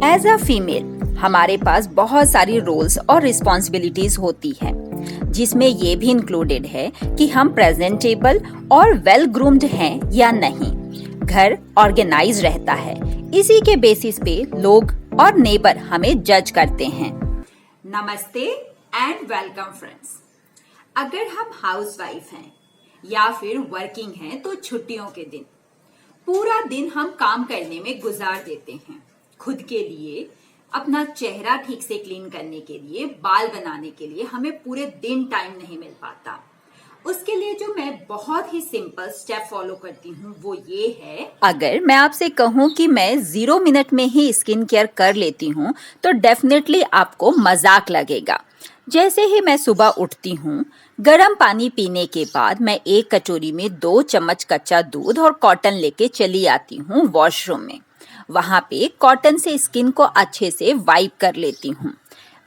As a female हमारे पास बहुत सारी रोल्स और रिस्पॉन्सिबिलिटीज होती हैं, जिसमें ये भी इंक्लूडेड है कि हम प्रेजेंटेबल और वेल ग्रूम्ड हैं या नहीं। घर ऑर्गेनाइज रहता है, इसी के बेसिस पे लोग और नेबर हमें जज करते हैं। नमस्ते एंड वेलकम फ्रेंड्स। अगर हम हाउसवाइफ हैं या फिर वर्किंग हैं तो छुट्टियों के दिन पूरा दिन हम काम करने में गुजार देते हैं। खुद के लिए, अपना चेहरा ठीक से क्लीन करने के लिए, बाल बनाने के लिए हमें पूरे दिन टाइम नहीं मिल पाता। उसके लिए जो मैं बहुत ही सिंपल स्टेप फॉलो करती हूँ वो ये है, अगर मैं आपसे कहूँ कि मैं 0 मिनट में ही स्किन केयर कर लेती हूँ तो डेफिनेटली आपको मजाक लगेगा। जैसे ही मैं सुबह उठती हूँ, गर्म पानी पीने के बाद मैं 1 कटोरी में 2 चम्मच कच्चा दूध और कॉटन लेके चली आती हूँ वॉशरूम में। वहां पे कॉटन से स्किन को अच्छे से वाइप कर लेती हूँ।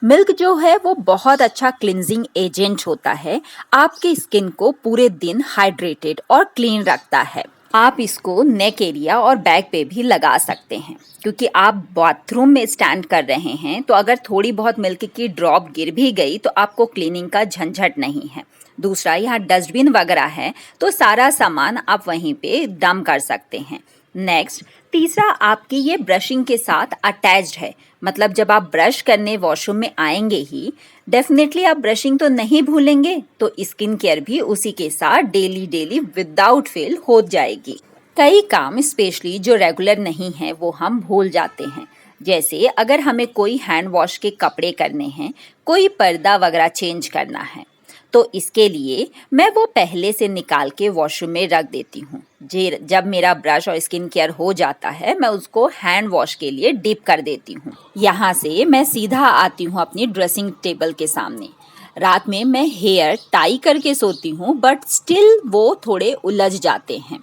मिल्क जो है वो बहुत अच्छा क्लिनजिंग एजेंट होता है, आपकी स्किन को पूरे दिन हाइड्रेटेड और क्लीन रखता है। आप इसको नेक एरिया और बैक पे भी लगा सकते हैं, क्योंकि आप बाथरूम में स्टैंड कर रहे हैं तो अगर थोड़ी बहुत मिल्क की ड्रॉप गिर भी गई तो आपको क्लीनिंग का झंझट नहीं है। दूसरा, यहाँ डस्टबिन वगैरह है तो सारा सामान आप वहीं पे डंप कर सकते हैं। नेक्स्ट, तीसरा, आपकी ये ब्रशिंग के साथ अटैच्ड है, मतलब जब आप ब्रश करने वॉशरूम में आएंगे ही डेफिनेटली आप ब्रशिंग तो नहीं भूलेंगे, तो स्किन केयर भी उसी के साथ डेली विदाउट फेल हो जाएगी। कई काम स्पेशली जो रेगुलर नहीं है वो हम भूल जाते हैं। जैसे अगर हमें कोई हैंड वॉश के कपड़े करने हैं, कोई पर्दा वगैरह चेंज करना है, तो इसके लिए मैं वो पहले से निकाल के वॉशरूम में रख देती हूँ। जब मेरा ब्रश और स्किन केयर हो जाता है मैं उसको हैंड वॉश के लिए डिप कर देती हूँ। यहाँ से मैं सीधा आती हूँ अपनी ड्रेसिंग टेबल के सामने। रात में मैं हेयर टाई करके सोती हूँ, बट स्टिल वो थोड़े उलझ जाते हैं।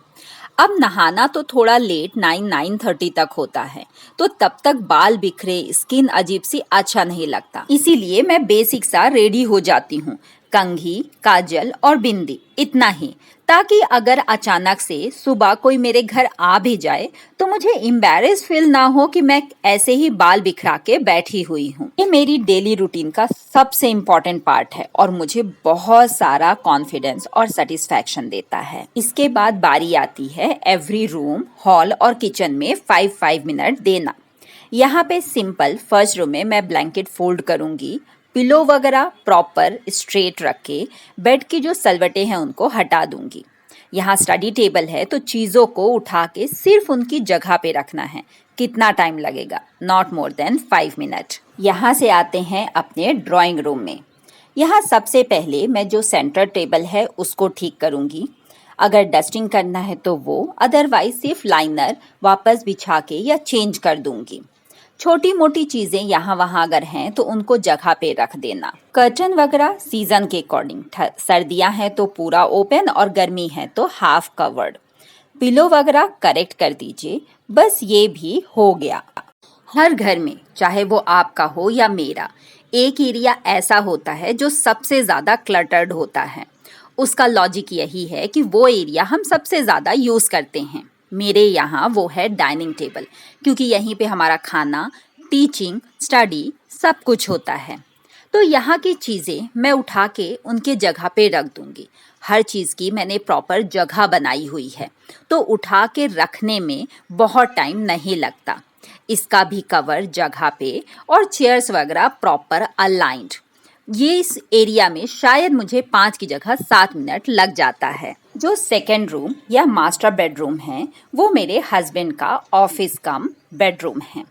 अब नहाना तो थोड़ा लेट 9-9:30 तक होता है, तो तब तक बाल बिखरे, स्किन अजीब सी अच्छा नहीं लगता। इसीलिए मैं बेसिक सा रेडी हो जाती हूँ, कंघी, काजल और बिंदी, इतना ही, ताकि अगर अचानक से सुबह कोई मेरे घर आ भी जाए तो मुझे एम्बैरेस फील ना हो कि मैं ऐसे ही बाल बिखरा के बैठी हुई हूँ। ये मेरी डेली रूटीन का सबसे इम्पोर्टेंट पार्ट है और मुझे बहुत सारा कॉन्फिडेंस और सेटिस्फैक्शन देता है। इसके बाद बारी आती है एवरी रूम, हॉल और किचन में 5-5 मिनट देना। यहाँ पे सिंपल फर्स्ट रूम में मैं ब्लैंकेट फोल्ड करूंगी, पिलो वगैरह प्रॉपर स्ट्रेट रख के बेड की जो सलवटें हैं उनको हटा दूंगी। यहाँ स्टडी टेबल है तो चीज़ों को उठा के सिर्फ उनकी जगह पे रखना है। कितना टाइम लगेगा? Not more than 5 minute. यहाँ से आते हैं अपने ड्राइंग रूम में। यहाँ सबसे पहले मैं जो सेंटर टेबल है उसको ठीक करूँगी। अगर डस्टिंग करना है तो वो, अदरवाइज सिर्फ लाइनर वापस बिछा के या चेंज कर दूंगी। छोटी मोटी चीजें यहाँ वहाँ अगर हैं तो उनको जगह पे रख देना। कर्टन वगैरह सीजन के अकॉर्डिंग, सर्दियाँ हैं तो पूरा ओपन और गर्मी है तो हाफ कवर्ड। पिलो वगैरह करेक्ट कर दीजिए। बस ये भी हो गया। हर घर में, चाहे वो आपका हो या मेरा, एक एरिया ऐसा होता है जो सबसे ज़्यादा क्लटर्ड होता है। उसका लॉजिक यही है कि वो एरिया हम सबसे ज़्यादा यूज़ करते हैं। मेरे यहाँ वो है डाइनिंग टेबल, क्योंकि यहीं पे हमारा खाना, टीचिंग, स्टडी सब कुछ होता है। तो यहाँ की चीज़ें मैं उठा के उनके जगह पे रख दूँगी। हर चीज़ की मैंने प्रॉपर जगह बनाई हुई है, तो उठा के रखने में बहुत टाइम नहीं लगता। इसका भी कवर जगह पे और चेयर्स वगैरह प्रॉपर अलाइंड। ये इस एरिया में शायद मुझे 5 की जगह 7 मिनट लग जाता है। जो सेकेंड रूम या मास्टर बेडरूम है वो मेरे हस्बैंड का ऑफिस कम बेडरूम है।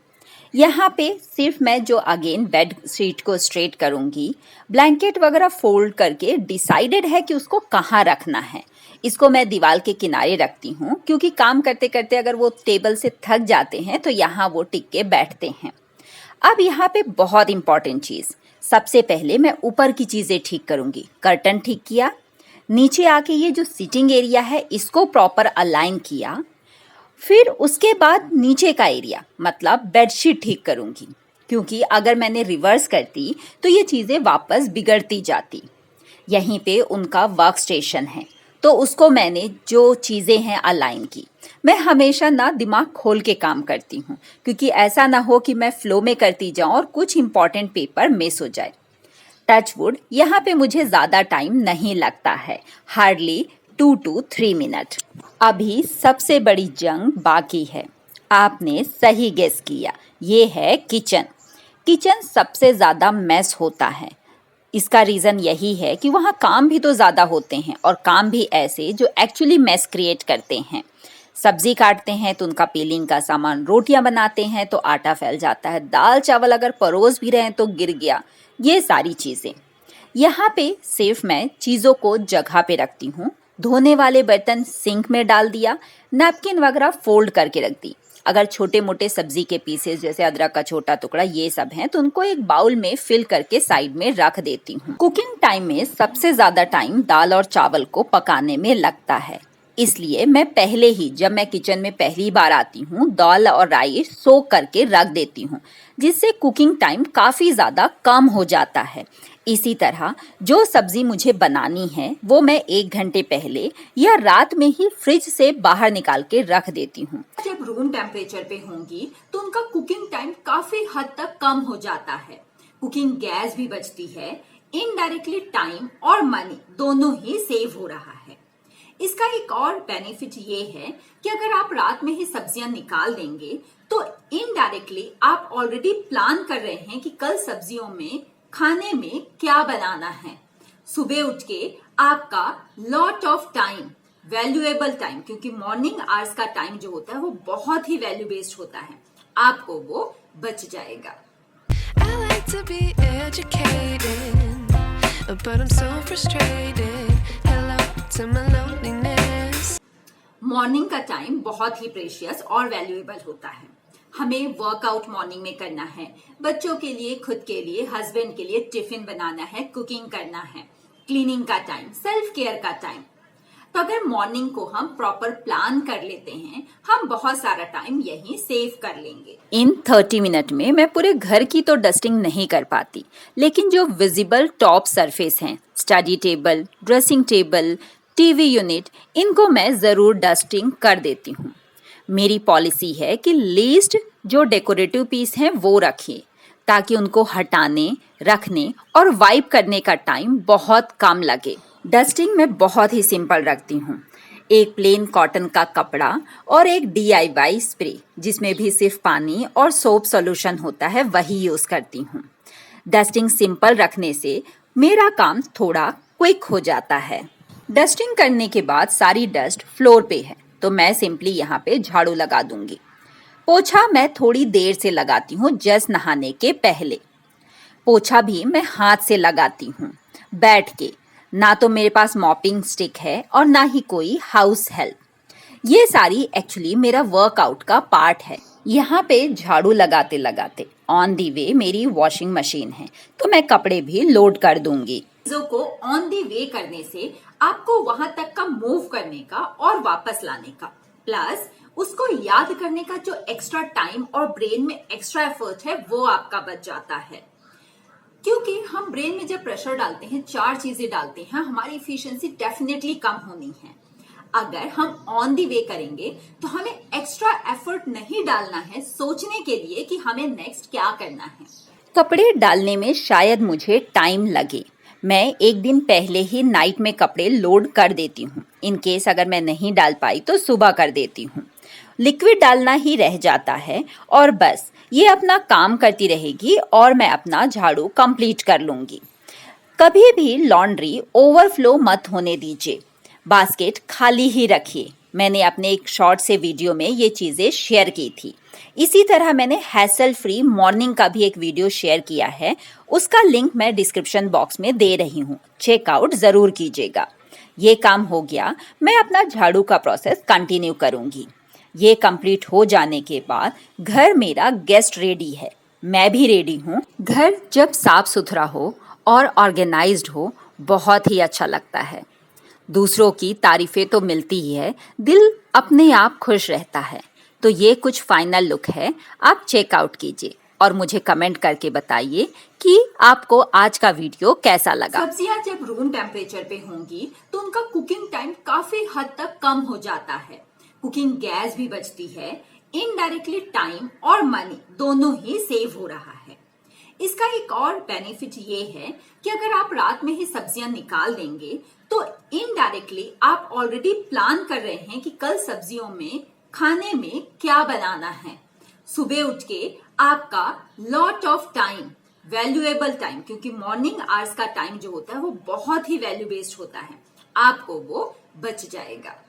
यहाँ पे सिर्फ मैं जो अगेन बेड शीट को स्ट्रेट करूँगी, ब्लैंकेट वगैरह फोल्ड करके डिसाइडेड है कि उसको कहाँ रखना है। इसको मैं दीवार के किनारे रखती हूँ, क्योंकि काम करते करते अगर वो टेबल से थक जाते हैं तो यहाँ वो टिक के बैठते हैं। अब यहाँ पे बहुत इंपॉर्टेंट चीज़, सबसे पहले मैं ऊपर की चीज़ें ठीक करूँगी। कर्टन ठीक किया, नीचे आके ये जो सिटिंग एरिया है इसको प्रॉपर अलाइन किया, फिर उसके बाद नीचे का एरिया मतलब बेडशीट ठीक करूँगी, क्योंकि अगर मैंने रिवर्स करती तो ये चीज़ें वापस बिगड़ती जाती। यहीं पे उनका वर्क स्टेशन है तो उसको मैंने जो चीज़ें हैं अलाइन की। मैं हमेशा ना दिमाग खोल के काम करती हूँ, क्योंकि ऐसा ना हो कि मैं फ्लो में करती जाऊँ और कुछ इंपॉर्टेंट पेपर मिस हो जाए। टचवुड, यहाँ पे मुझे ज़्यादा टाइम नहीं लगता है, हार्डली 2 to 3 मिनट। अभी सबसे बड़ी जंग बाकी है। आपने सही गेस किया, ये है किचन। किचन सबसे ज़्यादा मेस होता है। इसका रीज़न यही है कि वहाँ काम भी तो ज़्यादा होते हैं, और काम भी ऐसे जो एक्चुअली मेस क्रिएट करते हैं। सब्जी काटते हैं तो उनका पीलिंग का सामान, रोटियां बनाते हैं तो आटा फैल जाता है, दाल चावल अगर परोस भी रहे हैं तो गिर गया, ये सारी चीज़ें। यहाँ पे सिर्फ मैं चीज़ों को जगह पे रखती हूँ। धोने वाले बर्तन सिंक में डाल दिया, नैपकिन वगैरह फोल्ड करके रख दी। अगर छोटे मोटे सब्जी के पीसेस जैसे अदरक का छोटा टुकड़ा ये सब हैं तो उनको एक बाउल में फिल करके साइड में रख देती हूँ। कुकिंग टाइम में सबसे ज़्यादा टाइम दाल और चावल को पकाने में लगता है, इसलिए मैं पहले ही, जब मैं किचन में पहली बार आती हूँ, दाल और राइस सोक करके रख देती हूँ, जिससे कुकिंग टाइम काफ़ी ज़्यादा कम हो जाता है। इसी तरह जो सब्जी मुझे बनानी है वो मैं 1 घंटे पहले या रात में ही फ्रिज से बाहर निकाल के रख देती हूँ। जब रूम टेम्परेचर पे होंगी तो उनका कुकिंग टाइम काफ़ी हद तक कम हो जाता है। कुकिंग गैस भी बचती है, इनडायरेक्टली टाइम और मनी दोनों ही सेव हो रहा है। इसका एक और बेनिफिट ये है कि अगर आप रात में ही सब्जियां निकाल देंगे तो इनडायरेक्टली आप ऑलरेडी प्लान कर रहे हैं कि कल सब्जियों में खाने में क्या बनाना है। सुबह उठ के आपका lot of time, valuable time, क्योंकि मॉर्निंग आवर्स का टाइम जो होता है वो बहुत ही वैल्यू बेस्ड होता है, आपको वो बच जाएगा। I like to be educated, but I'm so frustrated. Hello to my loneliness. Morning का टाइम बहुत ही प्रेशियस और वैल्यूएबल होता है। हमें वर्कआउट मॉर्निंग में करना है, बच्चों के लिए, खुद के लिए, हस्बैंड के लिए टिफिन बनाना है, कुकिंग करना है, क्लीनिंग का टाइम, सेल्फ केयर का टाइम। तो अगर मॉर्निंग को हम प्रॉपर प्लान कर लेते हैं, हम बहुत सारा टाइम यहीं सेव कर लेंगे। इन 30 मिनट में मैं पूरे घर की तो डस्टिंग नहीं कर पाती, लेकिन जो विजिबल टॉप सरफेस हैं, study table, dressing table, TV unit, इनको मैं ज़रूर डस्टिंग कर देती हूँ। मेरी पॉलिसी है कि लीस्ट जो डेकोरेटिव पीस हैं वो रखिए, ताकि उनको हटाने, रखने और वाइप करने का टाइम बहुत कम लगे। डस्टिंग मैं बहुत ही सिंपल रखती हूँ। एक प्लेन कॉटन का कपड़ा और एक DIY स्प्रे, जिसमें भी सिर्फ पानी और सोप सॉल्यूशन होता है, वही यूज़ करती हूँ। डस्टिंग सिंपल रखने से मेरा काम थोड़ा क्विक हो जाता है। डस्टिंग करने के बाद सारी डस्ट फ्लोर पे है, तो मैं सिंपली यहाँ पे झाड़ू लगा दूंगी। पोछा मैं थोड़ी देर से लगाती हूँ, जस्ट नहाने के पहले। पोछा भी मैं हाथ से लगाती हूँ, बैठ के। ना तो मेरे पास मॉपिंग स्टिक है और ना ही कोई हाउस हेल्प। ये सारी एक्चुअली मेरा वर्कआउट का पार्ट है। यहाँ पे झाड़ू लगाते लगाते ऑन दी वे मेरी वॉशिंग मशीन है, तो मैं कपड़े भी लोड कर दूंगी। चीजों को ऑन दी वे करने से आपको वहां तक का मूव करने का और वापस लाने का, प्लस उसको याद करने का जो एक्स्ट्रा टाइम और ब्रेन में एक्स्ट्रा एफर्ट है वो आपका बच जाता है। क्योंकि हम ब्रेन में जब प्रेशर डालते हैं, 4 चीजें डालते हैं, हमारी इफिशिएंसी डेफिनेटली कम होनी है। अगर हम ऑन दी वे करेंगे तो हमें एक्स्ट्रा एफर्ट नहीं डालना है सोचने के लिए कि हमें नेक्स्ट क्या करना है। कपड़े डालने में शायद मुझे टाइम लगे, मैं एक दिन पहले ही नाइट में कपड़े लोड कर देती हूँ। इन केस अगर मैं नहीं डाल पाई तो सुबह कर देती हूँ। लिक्विड डालना ही रह जाता है और बस ये अपना काम करती रहेगी और मैं अपना झाड़ू कंप्लीट कर लूँगी। कभी भी लॉन्ड्री ओवरफ्लो मत होने दीजिए, बास्केट खाली ही रखिए। मैंने अपने एक शॉर्ट से वीडियो में ये चीज़ें शेयर की थी। इसी तरह मैंने हैसल फ्री मॉर्निंग का भी एक वीडियो शेयर किया है, उसका लिंक मैं डिस्क्रिप्शन बॉक्स में दे रही हूँ, चेकआउट ज़रूर कीजिएगा। ये काम हो गया, मैं अपना झाड़ू का प्रोसेस कंटिन्यू करूँगी। ये कंप्लीट हो जाने के बाद घर मेरा गेस्ट रेडी है, मैं भी रेडी हूँ। घर जब साफ सुथरा हो और ऑर्गेनाइज्ड हो बहुत ही अच्छा लगता है। दूसरों की तारीफें तो मिलती ही है, दिल अपने आप खुश रहता है। तो ये कुछ फाइनल लुक है, आप चेकआउट कीजिए। और मुझे कमेंट करके बताइए कि आपको आज का वीडियो कैसा लगा। सब्जियां जब रूम टेम्परेचर पे होंगी तो उनका कुकिंग टाइम काफी हद तक कम हो जाता है, कुकिंग गैस भी बचती है, इनडायरेक्टली टाइम और मनी दोनों ही सेव हो रहा है। इसका एक और बेनिफिट ये है कि अगर आप रात में ही सब्जियां निकाल देंगे तो इनडायरेक्टली आप ऑलरेडी प्लान कर रहे हैं कि कल सब्जियों में खाने में क्या बनाना है। सुबह उठ के आपका lot of time, valuable time, क्योंकि मॉर्निंग आवर्स का टाइम जो होता है वो बहुत ही वैल्यू बेस्ड होता है, आपको वो बच जाएगा।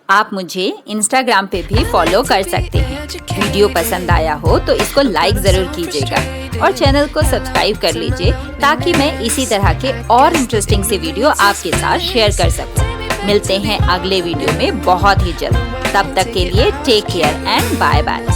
आप मुझे इंस्टाग्राम पे भी फॉलो कर सकते हैं। वीडियो पसंद आया हो तो इसको लाइक जरूर कीजिएगा और चैनल को सब्सक्राइब कर लीजिए ताकि मैं इसी तरह के और इंटरेस्टिंग से वीडियो आपके साथ शेयर कर सकूं। मिलते हैं अगले वीडियो में बहुत ही जल्द। तब तक के लिए take care and bye bye.